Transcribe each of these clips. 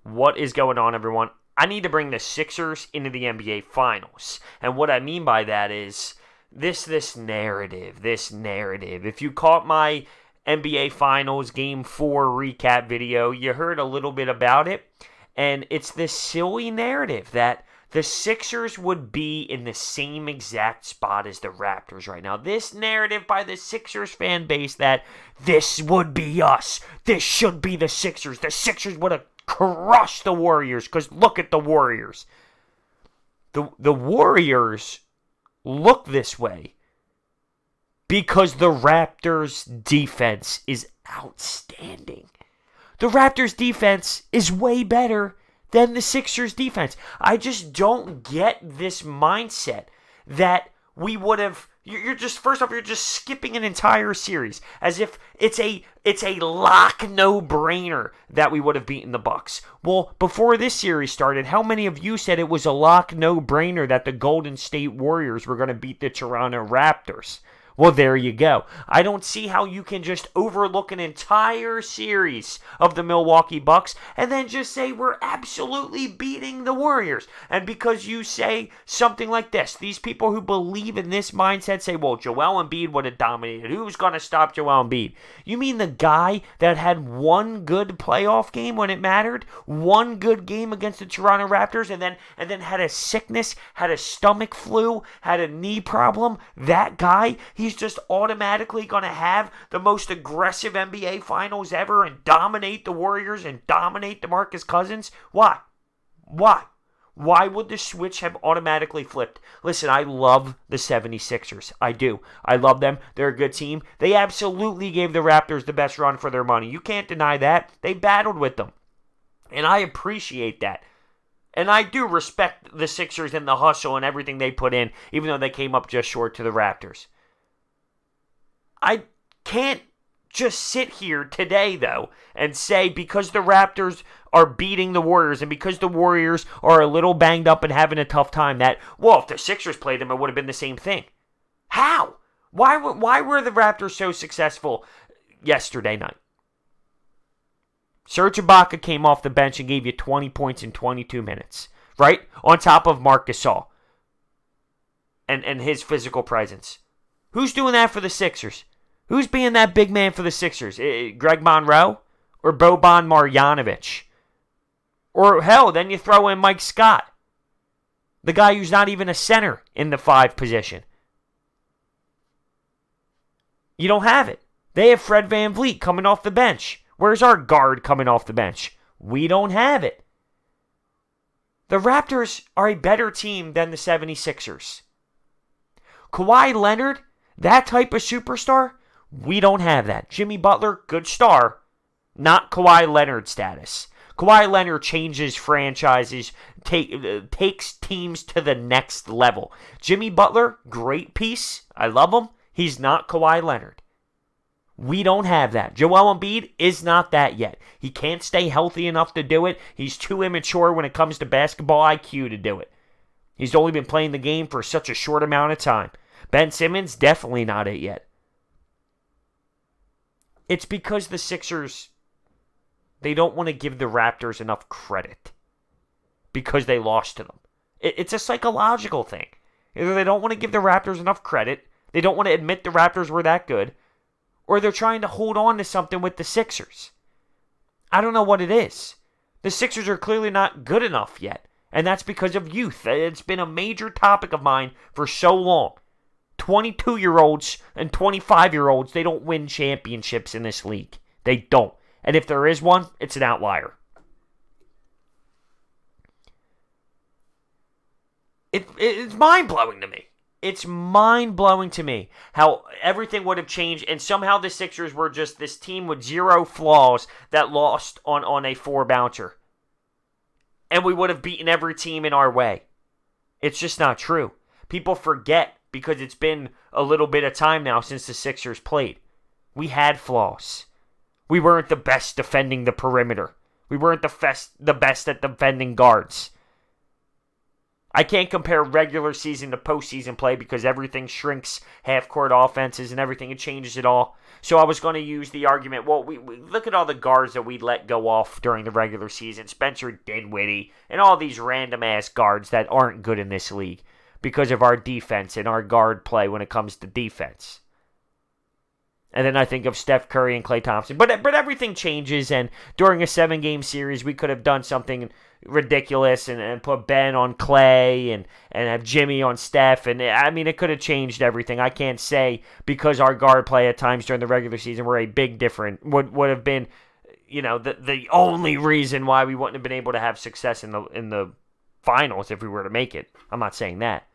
What is going on, everyone? I need to bring the Sixers into the NBA Finals. And what I mean by that is this narrative. If you caught my NBA Finals Game 4 recap video, you heard a little bit about it. And it's this silly narrative that the Sixers would be in the same exact spot as the Raptors right now. This narrative by the Sixers fan base that this would be us. This should be the Sixers. The Sixers would have crushed the Warriors, because look at the Warriors. The Warriors look this way because the Raptors' defense is outstanding. The Raptors' defense is way better than the Sixers' defense. I just don't get this mindset that we would have. You're just, first off, you're just skipping an entire series as if it's a lock no-brainer that we would have beaten the Bucks. Well, before this series started, how many of you said it was a lock no-brainer that the Golden State Warriors were going to beat the Toronto Raptors? Well, there you go. I don't see how you can just overlook an entire series of the Milwaukee Bucks and then just say we're absolutely beating the Warriors. And because you say something like this, these people who believe in this mindset say, well, Joel Embiid would have dominated. Who's going to stop Joel Embiid? You mean the guy that had one good playoff game when it mattered? One good game against the Toronto Raptors and then had a sickness, had a stomach flu, had a knee problem? That guy, he's just automatically going to have the most aggressive NBA Finals ever and dominate the Warriors and dominate DeMarcus Cousins? Why? Why would the switch have automatically flipped? Listen, I love the 76ers. I do. I love them. They're a good team. They absolutely gave the Raptors the best run for their money. You can't deny that. They battled with them. And I appreciate that. And I do respect the Sixers and the hustle and everything they put in, even though they came up just short to the Raptors. I can't just sit here today, though, and say because the Raptors are beating the Warriors and because the Warriors are a little banged up and having a tough time that, well, if the Sixers played them, it would have been the same thing. How? Why were the Raptors so successful yesterday night? Serge Ibaka came off the bench and gave you 20 points in 22 minutes, right? On top of Marc Gasol and his physical presence. Who's doing that for the Sixers? Who's being that big man for the Sixers? Greg Monroe or Boban Marjanovic? Or hell, then you throw in Mike Scott, the guy who's not even a center in the 5 position. You don't have it. They have Fred VanVleet coming off the bench. Where's our guard coming off the bench? We don't have it. The Raptors are a better team than the 76ers. Kawhi Leonard, that type of superstar, we don't have that. Jimmy Butler, good star, not Kawhi Leonard status. Kawhi Leonard changes franchises, takes teams to the next level. Jimmy Butler, great piece. I love him. He's not Kawhi Leonard. We don't have that. Joel Embiid is not that yet. He can't stay healthy enough to do it. He's too immature when it comes to basketball IQ to do it. He's only been playing the game for such a short amount of time. Ben Simmons, definitely not it yet. It's because the Sixers, they don't want to give the Raptors enough credit because they lost to them. It's a psychological thing. Either they don't want to give the Raptors enough credit, they don't want to admit the Raptors were that good, or they're trying to hold on to something with the Sixers. I don't know what it is. The Sixers are clearly not good enough yet, and that's because of youth. It's been a major topic of mine for so long. 22-year-olds and 25-year-olds, they don't win championships in this league. They don't. And if there is one, it's an outlier. It's mind-blowing to me. It's mind-blowing to me how everything would have changed and somehow the Sixers were just this team with zero flaws that lost on a 4-bouncer. And we would have beaten every team in our way. It's just not true. People forget because it's been a little bit of time now since the Sixers played. We had flaws. We weren't the best defending the perimeter. We weren't the best at defending guards. I can't compare regular season to postseason play because everything shrinks half-court offenses and everything. It changes it all. So I was going to use the argument, well, we look at all the guards that we let go off during the regular season. Spencer Dinwiddie and all these random-ass guards that aren't good in this league because of our defense and our guard play when it comes to defense. And then I think of Steph Curry and Klay Thompson. But everything changes, and during a 7-game series, we could have done something ridiculous and put Ben on Klay and have Jimmy on Steph. And, I mean, it could have changed everything. I can't say because our guard play at times during the regular season were a big different, would have been, the only reason why we wouldn't have been able to have success in the finals if we were to make it. I'm not saying that.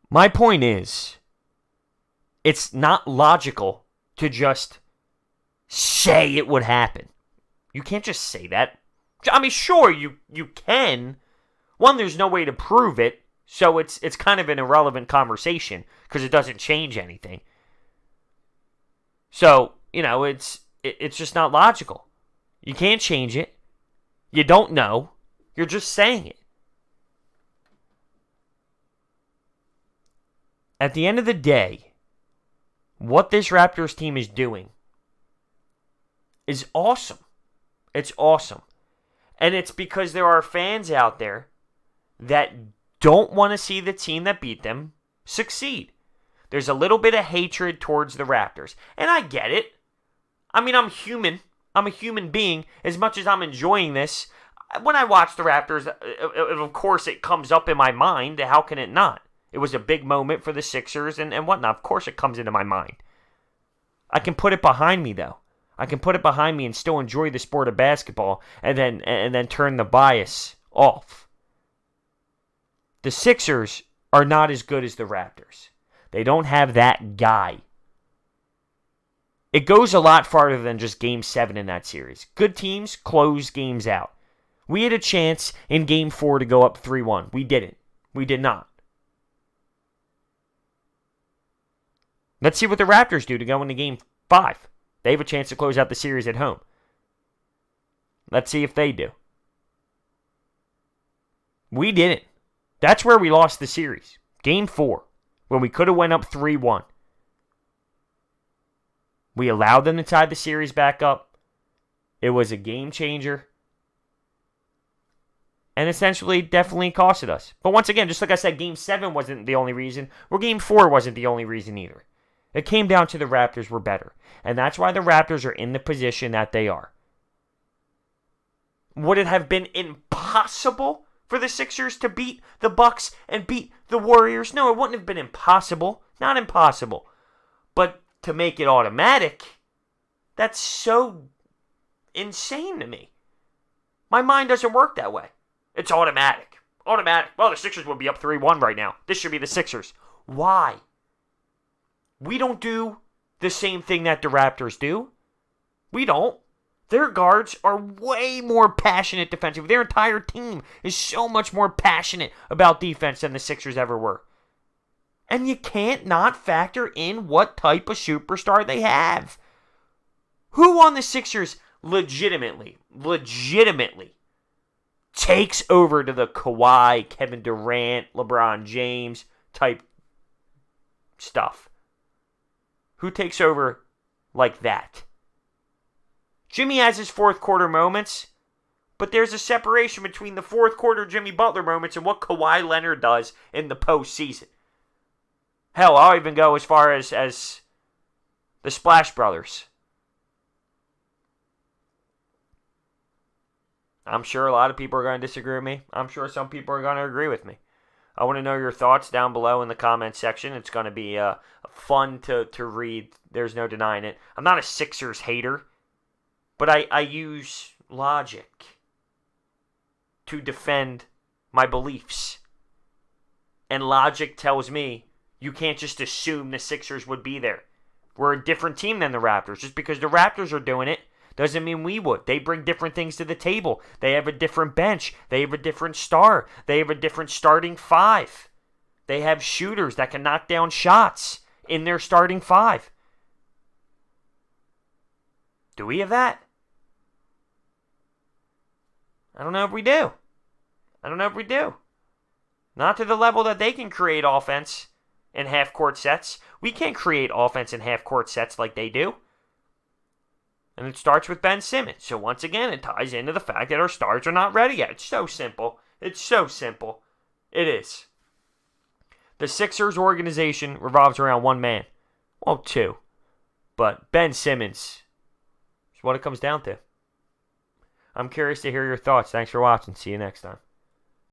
My point is, it's not logical to just say it would happen. You can't just say that. I mean, sure, you can. One, there's no way to prove it, so it's kind of an irrelevant conversation because it doesn't change anything. So, it's just not logical. You can't change it. You don't know. You're just saying it. At the end of the day, what this Raptors team is doing is awesome. It's awesome. And it's because there are fans out there that don't want to see the team that beat them succeed. There's a little bit of hatred towards the Raptors. And I get it. I mean, I'm human. I'm a human being. As much as I'm enjoying this, when I watch the Raptors, of course it comes up in my mind. How can it not? It was a big moment for the Sixers and whatnot. Of course it comes into my mind. I can put it behind me, though. I can put it behind me and still enjoy the sport of basketball and then turn the bias off. The Sixers are not as good as the Raptors. They don't have that guy. It goes a lot farther than just Game 7 in that series. Good teams close games out. We had a chance in Game 4 to go up 3-1. We didn't. We did not. Let's see what the Raptors do to go into Game 5. They have a chance to close out the series at home. Let's see if they do. We didn't. That's where we lost the series. Game 4, when we could have went up 3-1. We allowed them to tie the series back up. It was a game changer. And essentially, definitely costed us. But once again, just like I said, Game 7 wasn't the only reason. Or Game 4 wasn't the only reason either. It came down to the Raptors were better. And that's why the Raptors are in the position that they are. Would it have been impossible for the Sixers to beat the Bucks and beat the Warriors? No, it wouldn't have been impossible. Not impossible. But to make it automatic, that's so insane to me. My mind doesn't work that way. It's automatic. Automatic. Well, the Sixers would be up 3-1 right now. This should be the Sixers. Why? We don't do the same thing that the Raptors do. We don't. Their guards are way more passionate defensively. Their entire team is so much more passionate about defense than the Sixers ever were. And you can't not factor in what type of superstar they have. Who on the Sixers legitimately takes over to the Kawhi, Kevin Durant, LeBron James type stuff? Who takes over like that? Jimmy has his fourth quarter moments, but there's a separation between the fourth quarter Jimmy Butler moments and what Kawhi Leonard does in the postseason. Hell, I'll even go as far as the Splash Brothers. I'm sure a lot of people are going to disagree with me. I'm sure some people are going to agree with me. I want to know your thoughts down below in the comment section. It's going to be fun to read. There's no denying it. I'm not a Sixers hater, but I use logic to defend my beliefs. And logic tells me you can't just assume the Sixers would be there. We're a different team than the Raptors. Just because the Raptors are doing it doesn't mean we would. They bring different things to the table. They have a different bench. They have a different star. They have a different starting five. They have shooters that can knock down shots in their starting five. Do we have that? I don't know if we do. I don't know if we do. Not to the level that they can create offense in half-court sets. We can't create offense in half-court sets like they do. And it starts with Ben Simmons. So once again, it ties into the fact that our stars are not ready yet. It's so simple. It's so simple. It is. The Sixers organization revolves around one man. Well, two. But Ben Simmons is what it comes down to. I'm curious to hear your thoughts. Thanks for watching. See you next time.